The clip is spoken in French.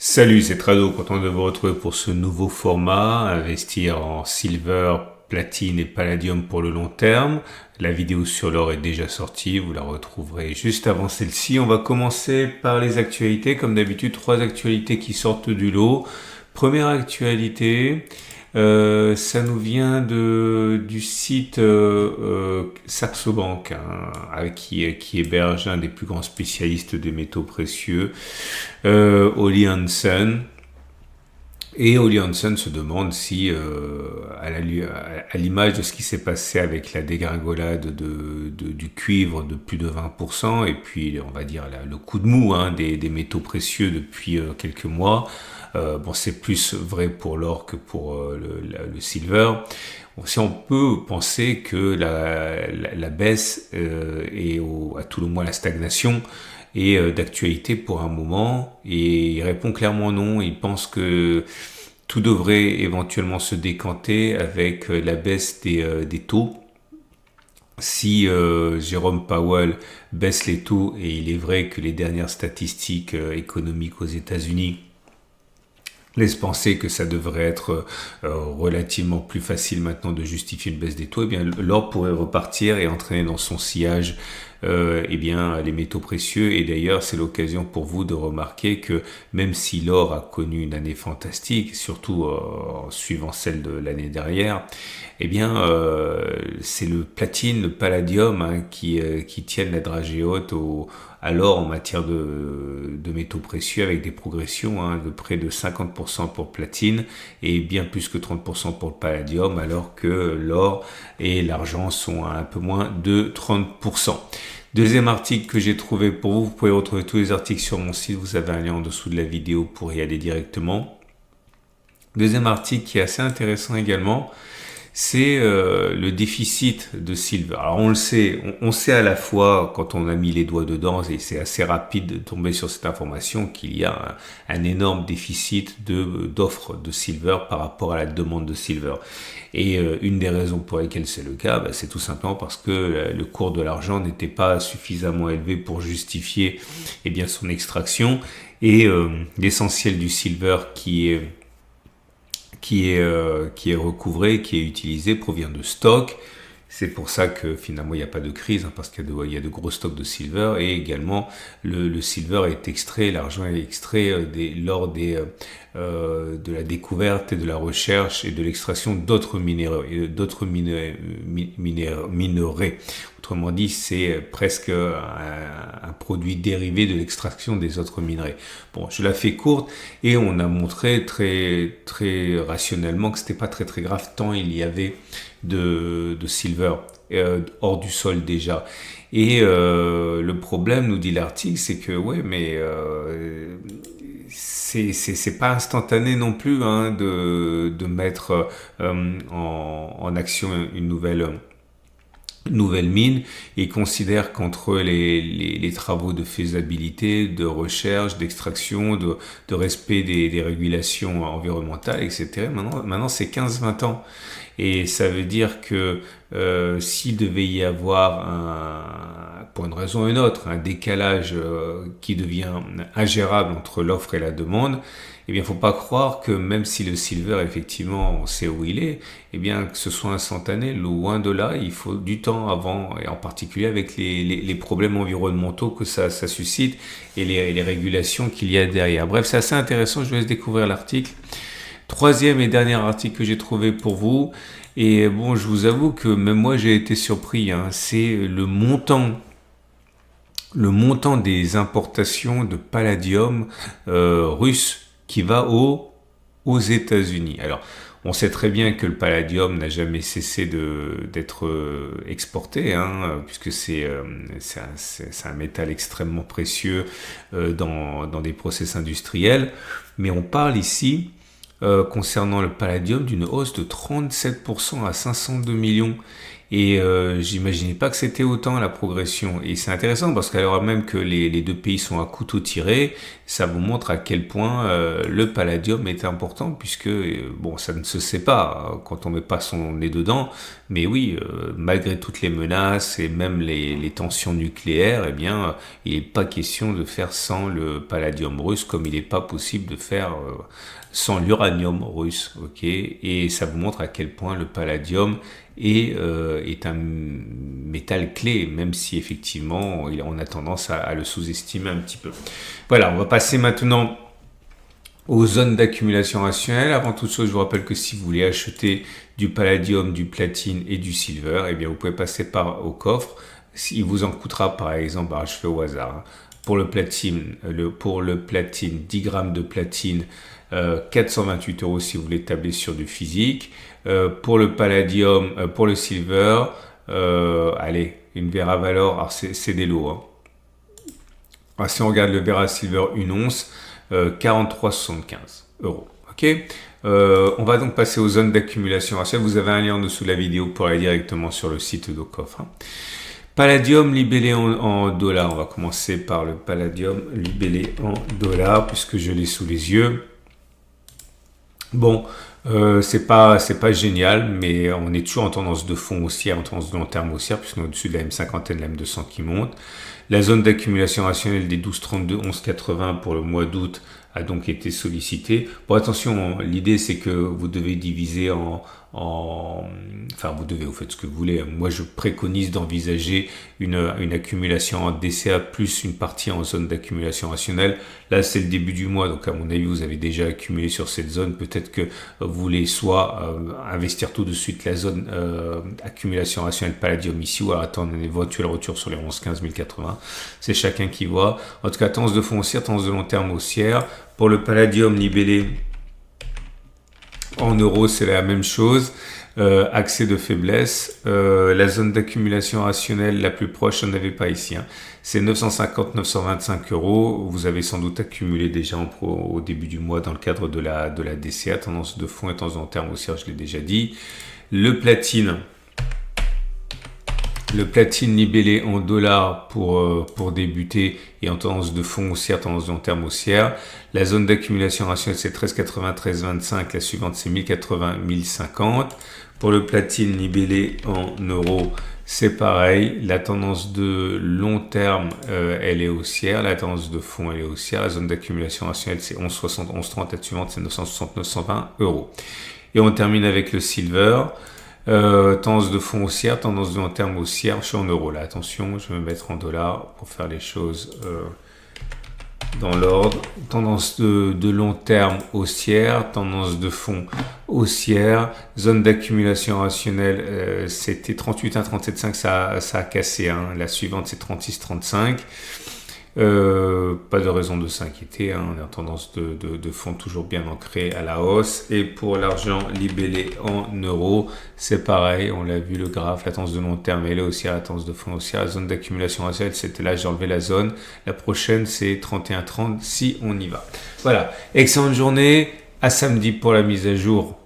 Salut, c'est Trado, content de vous retrouver pour ce nouveau format, investir en silver, platine et palladium pour le long terme. La vidéo sur l'or est déjà sortie, vous la retrouverez juste avant celle-ci. On va commencer par les actualités, comme d'habitude, trois actualités qui sortent du lot. Première actualité, ça nous vient du site Saxo Bank, qui héberge un des plus grands spécialistes des métaux précieux, Holly Hansen. Et Holly Hansen se demande si, à l'image de ce qui s'est passé avec la dégringolade du cuivre de plus de 20%, et puis on va dire le coup de mou des métaux précieux depuis quelques mois, bon, c'est plus vrai pour l'or que pour le silver. Si on peut penser que la baisse et à tout le moins la stagnation est d'actualité pour un moment, et il répond clairement non. Il pense que tout devrait éventuellement se décanter avec la baisse des taux. Si Jérôme Powell baisse les taux, et il est vrai que les dernières statistiques économiques aux États-Unis laisse penser que ça devrait être relativement plus facile maintenant de justifier une baisse des taux, eh bien l'or pourrait repartir et entraîner dans son sillage eh bien les métaux précieux. Et d'ailleurs, c'est l'occasion pour vous de remarquer que même si l'or a connu une année fantastique, surtout suivant celle de l'année dernière, eh bien c'est le platine, le palladium qui tiennent la dragée haute à l'or en matière de métaux précieux, avec des progressions de près de 50% pour platine et bien plus que 30% pour le palladium, alors que l'or et l'argent sont à un peu moins de 30%. Deuxième article que j'ai trouvé pour vous, vous pouvez retrouver tous les articles sur mon site, vous avez un lien en dessous de la vidéo pour y aller directement. Deuxième article qui est assez intéressant également, c'est le déficit de silver. Alors on le sait, on sait à la fois quand on a mis les doigts dedans, et c'est assez rapide de tomber sur cette information, qu'il y a un énorme déficit d'offres de silver par rapport à la demande de silver. Et une des raisons pour lesquelles c'est le cas, c'est tout simplement parce que le cours de l'argent n'était pas suffisamment élevé pour justifier bien son extraction, et l'essentiel du silver qui est recouvré, qui est utilisé, provient de stocks. C'est pour ça que finalement il n'y a pas de crise, parce qu'il y a de gros stocks de silver, et également le silver est extrait, l'argent est extrait lors de la découverte et de la recherche et de l'extraction d'autres minerais. Autrement dit, c'est presque un produit dérivé de l'extraction des autres minerais. Bon, je la fais courte, et on a montré très, très rationnellement que c'était pas très très grave tant il y avait de silver hors du sol déjà. Et le problème, nous dit l'article, c'est que ouais, mais c'est pas instantané non plus de mettre en action une nouvelle mine, et considère qu'entre les travaux de faisabilité, de recherche, d'extraction, de respect des régulations environnementales, etc., maintenant c'est 15-20 ans. Et ça veut dire que s'il devait y avoir, pour une raison ou une autre, un décalage qui devient ingérable entre l'offre et la demande, eh bien, il ne faut pas croire que même si le silver, effectivement, on sait où il est, eh bien, que ce soit instantané, loin de là, il faut du temps avant, et en particulier avec les problèmes environnementaux que ça suscite, et les régulations qu'il y a derrière. Bref, c'est assez intéressant, je vous laisse découvrir l'article. Troisième et dernier article que j'ai trouvé pour vous, et bon, je vous avoue que même moi j'ai été surpris, c'est le montant des importations de palladium russe qui va aux États-Unis. Alors, on sait très bien que le palladium n'a jamais cessé d'être exporté, puisque c'est un métal extrêmement précieux dans des process industriels. Mais on parle ici, concernant le palladium, d'une hausse de 37% à 502 millions. Et j'imaginais pas que c'était autant la progression. Et c'est intéressant parce qu'alors même que les deux pays sont à couteau tiré, ça vous montre à quel point le palladium est important, puisque bon, ça ne se sait pas quand on met pas son nez dedans. Mais oui, malgré toutes les menaces et même les tensions nucléaires, eh bien, il n'est pas question de faire sans le palladium russe, comme il n'est pas possible de faire sans l'uranium russe, ok. Et ça vous montre à quel point le palladium est un métal clé, même si effectivement on a tendance à le sous-estimer un petit peu. Voilà, on va passer maintenant aux zones d'accumulation rationnelle. Avant toute chose, je vous rappelle que si vous voulez acheter du palladium, du platine et du silver, eh bien vous pouvez passer au coffre. Il vous en coûtera par exemple, je fais au hasard, pour le platine, 10 grammes de platine, 428 € si vous voulez tabler sur du physique. Pour le palladium, pour le silver, allez, une Vera Valor, alors c'est des lots. Hein. Alors, si on regarde le Vera Silver, une once, 43,75 €. Ok. On va donc passer aux zones d'accumulation rationnelle. Vous avez un lien en dessous de la vidéo pour aller directement sur le site de coffre. Hein. Palladium libellé en dollars. On va commencer par le palladium libellé en dollars puisque je l'ai sous les yeux. Bon, c'est pas génial, mais on est toujours en tendance de fond haussière, en tendance de long terme haussière, puisqu'on est au-dessus de la M50 et de la M200 qui monte. La zone d'accumulation rationnelle des 12,32, 11,80 pour le mois d'août a donc été sollicitée. Bon, attention, l'idée c'est que vous devez diviser enfin vous faites ce que vous voulez. Moi je préconise d'envisager une accumulation en DCA plus une partie en zone d'accumulation rationnelle. Là c'est le début du mois, donc à mon avis vous avez déjà accumulé sur cette zone. Peut-être que vous voulez soit investir tout de suite la zone accumulation rationnelle palladium ici, ou alors attendre un éventuel retour sur les 11,15 1080. C'est chacun qui voit. En tout cas, tendance de fond haussière, tendance de long terme haussière. Pour le palladium libellé en euros, c'est la même chose. Accès de faiblesse. La zone d'accumulation rationnelle la plus proche, je n'en avais pas ici. Hein. C'est 950-925 €. Vous avez sans doute accumulé déjà au début du mois dans le cadre de la DCA. Tendance de fond et tendance de long terme haussière, je l'ai déjà dit. Le platine libellé en dollars pour débuter et en tendance de fond haussière, tendance de long terme haussière. La zone d'accumulation rationnelle c'est 13,80, 13,25. La suivante c'est 1080, 1050. Pour le platine libellé en euros, c'est pareil. La tendance de long terme, elle est haussière. La tendance de fond, elle est haussière. La zone d'accumulation rationnelle c'est 11,60, 11,30. La suivante c'est 960, 920 €. Et on termine avec le silver. Tendance de fond haussière, tendance de long terme haussière. Je suis en euros là, attention, je vais me mettre en dollars pour faire les choses dans l'ordre. Tendance de long terme haussière, tendance de fond haussière. Zone d'accumulation rationnelle, c'était 38,1, 37,5, ça a cassé. Hein. La suivante c'est 36,35. Pas de raison de s'inquiéter, hein. On est en tendance de fond toujours bien ancré à la hausse. Et pour l'argent libellé en euros, c'est pareil, on l'a vu le graphe, la tendance de long terme elle est haussière, la tendance de fond haussière, la zone d'accumulation rationnelle c'était là, j'ai enlevé la zone. La prochaine c'est 31,30 si on y va. Voilà, excellente journée, à samedi pour la mise à jour